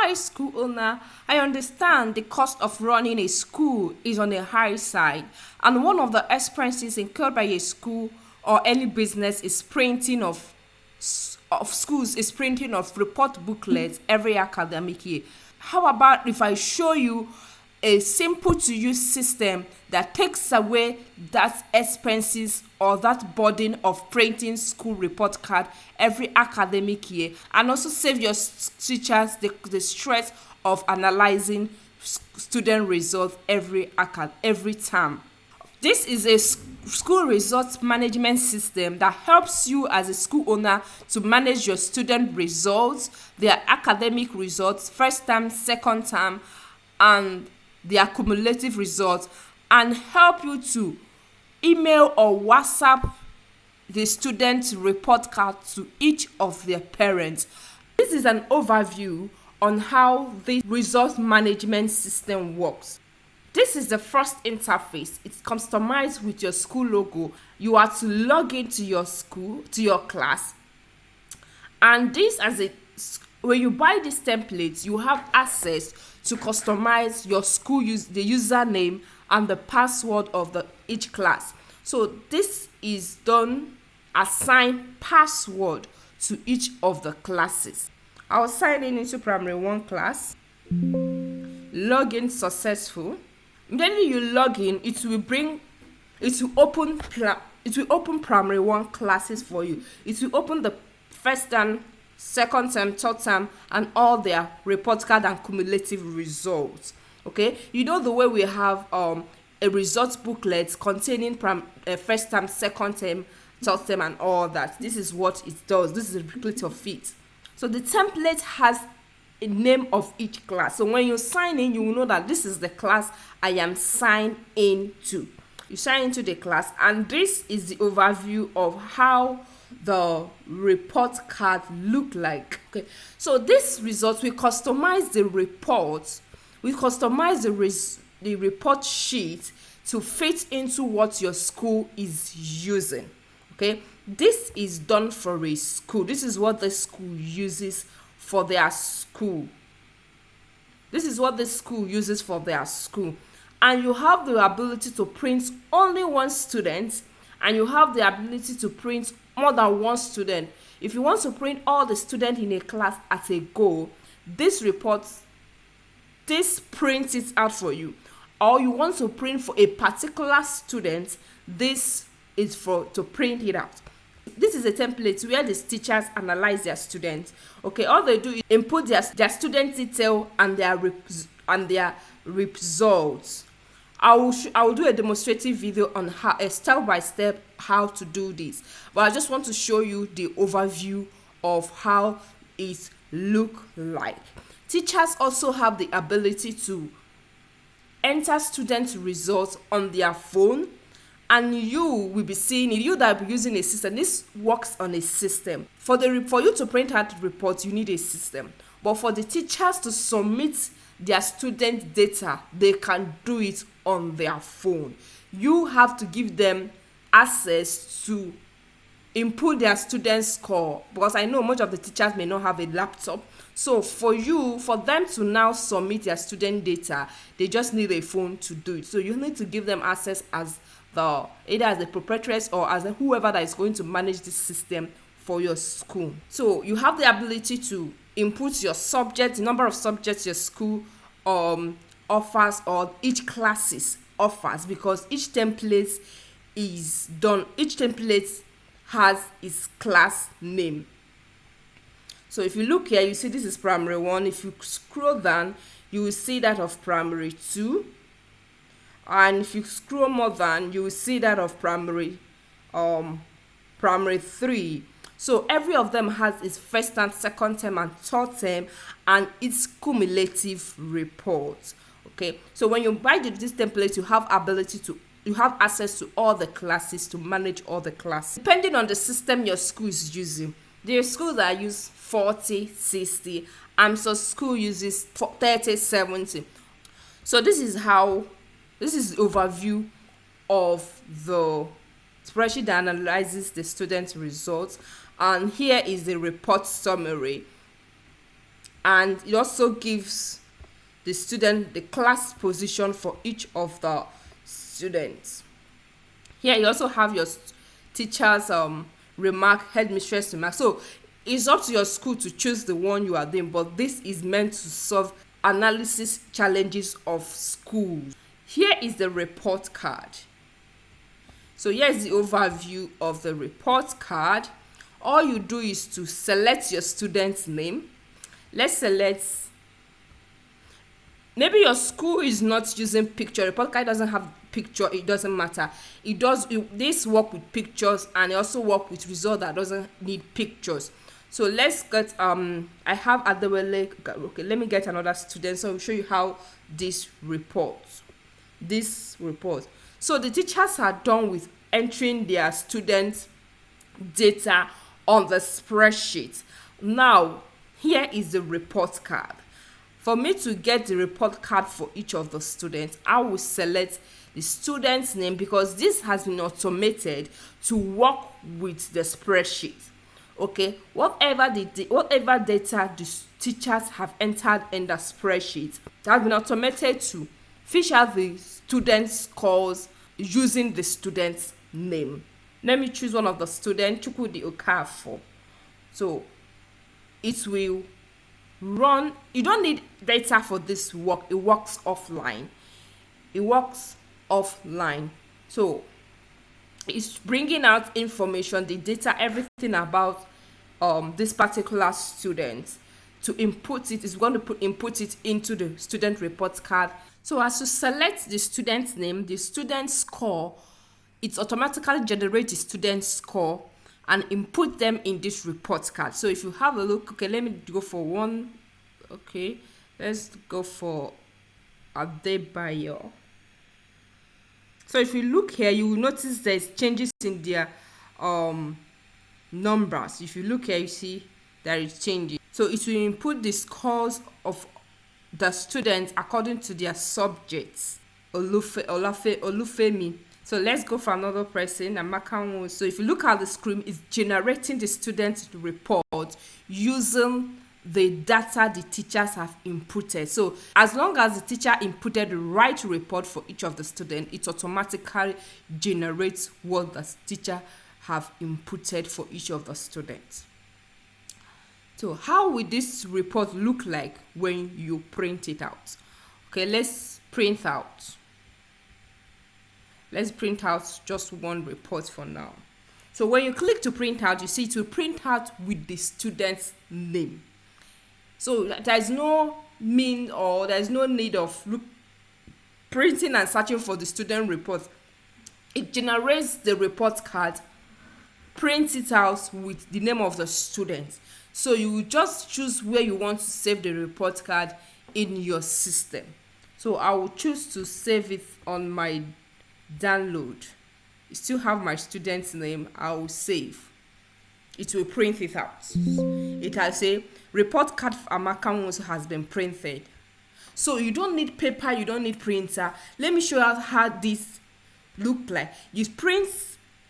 Hi, school owner. I understand the cost of running a school is on the high side, and one of the expenses incurred by a school or any business is printing of schools is printing of report booklets every academic year. How about if I show you a simple to use system that takes away that expenses or that burden of printing school report card every academic year, and also save your teachers the stress of analyzing student results every term. This is a school results management system that helps you as a school owner to manage your student results, their academic results, first term, second term, and their cumulative results, and help you to email or WhatsApp the student report card to each of their parents. This is an overview on how the results management system works. This is the first interface. It's customized with your school logo. You are to log into your school, to your class, and this as a when you buy these templates, you have access to customize your school the username and the password of each class. So this is done, assign password to each of the classes. I'll sign in into primary 1 class. Login successful. Immediately you log in, it will open primary 1 classes for you. It will open the first term, second term, third term, and all their report card and cumulative results. Okay, you know the way we have a results booklet containing first term, second term, third term, and all that. This is what it does. This is a booklet of it. So the template has a name of each class. So when you sign in, you will know that this is the class I am signed into. You sign into the class, and this is the overview of how the report card look like. Okay, so this result, we customize the report, we customize the report sheet to fit into what your school is using. Okay, this is done for a school. This is what the school uses for their school. This is what the school uses for their school. And you have the ability to print only one student, and you have the ability to print more than one student. If you want to print all the students in a class at a go, this prints it out for you. Or you want to print for a particular student, this is to print it out. This is a template where the teachers analyze their students. Okay, all they do is input their student detail and their results. I will do a demonstrative video on how step by step how to do this, but I just want to show you the overview of how it look like. Teachers also have the ability to enter student results on their phone, and you will be seeing it. You that will be using a system. This works on a system. For you to print out reports, you need a system. But for the teachers to submit their student data, they can do it on their phone. You have to give them access to input their student score, because I know much of the teachers may not have a laptop. So for them to now submit their student data, they just need a phone to do it. So you need to give them access as either as the proprietress or as whoever that is going to manage this system for your school. So you have the ability to input your subject, the number of subjects your school offers, or each classes offers, because each template has its class name. So if you look here, you see this is primary 1. If you scroll down, you will see that of primary 2. And if you scroll more down, you will see that of primary 3. So every of them has its first term, second term, and third term, and its cumulative report. Okay, so when you buy this template, you have access to all the classes, to manage all the classes depending on the system your school is using. There are schools that use 40, 60, and so school uses 30, 70. So this is the overview of the spreadsheet that analyzes the student results, and here is the report summary. and it also gives the student the class position for each of the students. Here you also have your teacher's remark, headmistress remark. So it's up to your school to choose the one you are doing, but this is meant to solve analysis challenges of schools. Here is the report card. So here's the overview of the report card. All you do is to select your student's name. Let's select, maybe your school is not using picture. Report card doesn't have picture, it doesn't matter. This work with pictures, and it also work with result that doesn't need pictures. So let's get I have Adewale. Okay, let me get another student so I'll show you how this report. So the teachers are done with entering their student data on the spreadsheet. Now here is the report card. For me to get the report card for each of the students, I will select the student's name because this has been automated to work with the spreadsheet. Okay, whatever data the teachers have entered in the spreadsheet has been automated to fish out the student's scores using the student's name. Let me choose one of the students, Chukwudi Okafor. So it will run. You don't need data for this work. It works offline. So it's bringing out information, the data, everything about this particular student. To input it, is going to input it into the student report card. So as you select the student's name, the student score, it automatically generates the student score and input them in this report card. So if you have a look, okay, let me go for one. Okay, let's go for Adebayo. So if you look here, you will notice there's changes in their numbers. If you look here, you see there is changes. So it will input the scores of the students according to their subjects. Olufemi. So let's go for another person, Amaka. So if you look at the screen, it's generating the student report using the data the teachers have inputted. So as long as the teacher inputted the right report for each of the students, it automatically generates what the teacher have inputted for each of the students. So how will this report look like when you print it out? Okay, let's print out. Let's print out just one report for now. So when you click to print out, you see it will print out with the student's name. So there's no need of printing and searching for the student report. It generates the report card, print it out with the name of the student. So you will just choose where you want to save the report card in your system. So I will choose to save it on my download. You still have my student's name. I will save. It will print it out. It will say report card for Amaka has been printed. So you don't need paper, you don't need printer. Let me show you how this look like. You print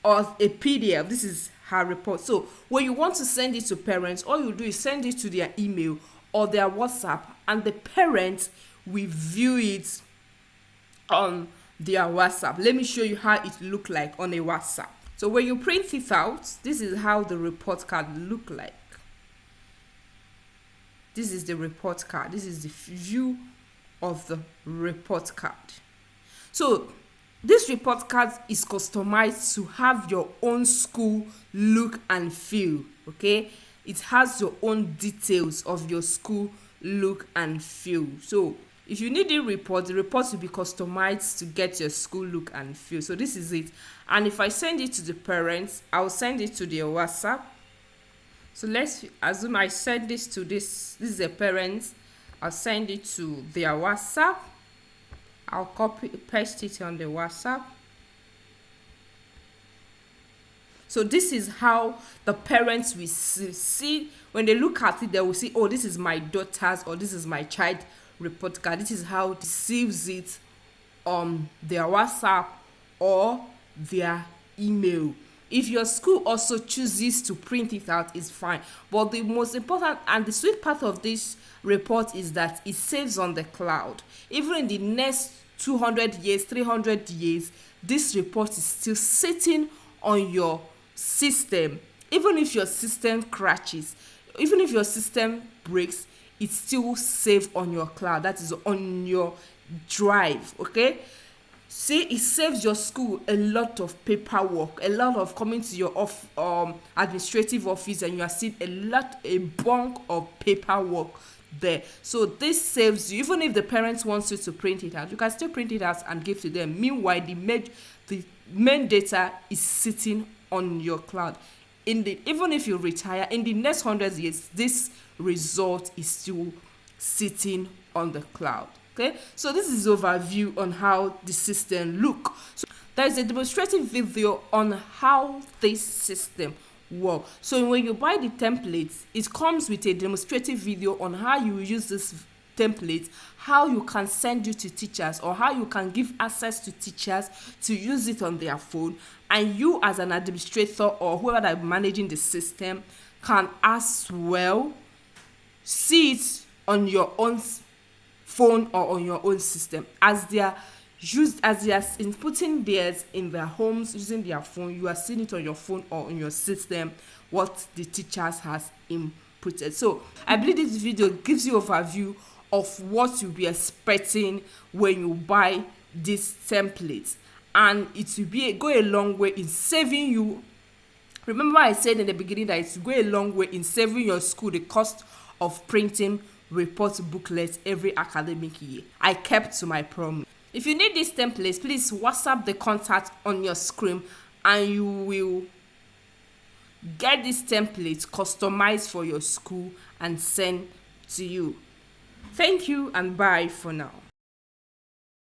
as a PDF. This is her report. So when you want to send it to parents, all you do is send it to their email or their WhatsApp, and the parents will view it on their WhatsApp. Let me show you how it look like on a WhatsApp. So when you print it out, this is how the report card look like. This is the report card. This is the view of the report card. So this report card is customized to have your own school look and feel. Okay, it has your own details of your school look and feel. So if you need the report will be customized to get your school look and feel. So this is it. And if I send it to the parents, I'll send it to their WhatsApp. So let's assume I send this to this is a parent. I'll send it to their WhatsApp. I'll copy paste it on the WhatsApp. So this is how the parents will see when they look at it. They will see, oh, this is my daughter's or this is my child report card. This is how it receives it on their WhatsApp or their email. If your school also chooses to print it out, it's fine. But the most important and the sweet part of this report is that it saves on the cloud. Even in the next 200 years, 300 years, this report is still sitting on your system. Even if your system crashes, even if your system breaks, it's still saved on your cloud. That is on your drive. Okay, see, it saves your school a lot of paperwork, a lot of coming to your administrative office, and you are seeing a bunk of paperwork there. So this saves you. Even if the parents wants you to print it out, you can still print it out and give to them. Meanwhile, the main data is sitting on your cloud. Even if you retire in the next 100 years, this result is still sitting on the cloud. Okay, so this is overview on how the system look. So there is a demonstrative video on how this system work. So when you buy the templates, it comes with a demonstrative video on how you use this template, how you can send it to teachers, or how you can give access to teachers to use it on their phone, and you as an administrator or whoever that is managing the system can as well see it on your own phone or on your own system. As they are inputting theirs in their homes using their phone, you are seeing it on your phone or on your system what the teachers has inputted. So I believe this video gives you an overview of what you'll be expecting when you buy this template, and it will go a long way in saving you. Remember I said in the beginning that it will go a long way in saving your school the cost of printing report booklets every academic year. I kept to my promise. If you need these templates, please WhatsApp the contact on your screen and you will get this template customized for your school and sent to you. Thank you and bye for now.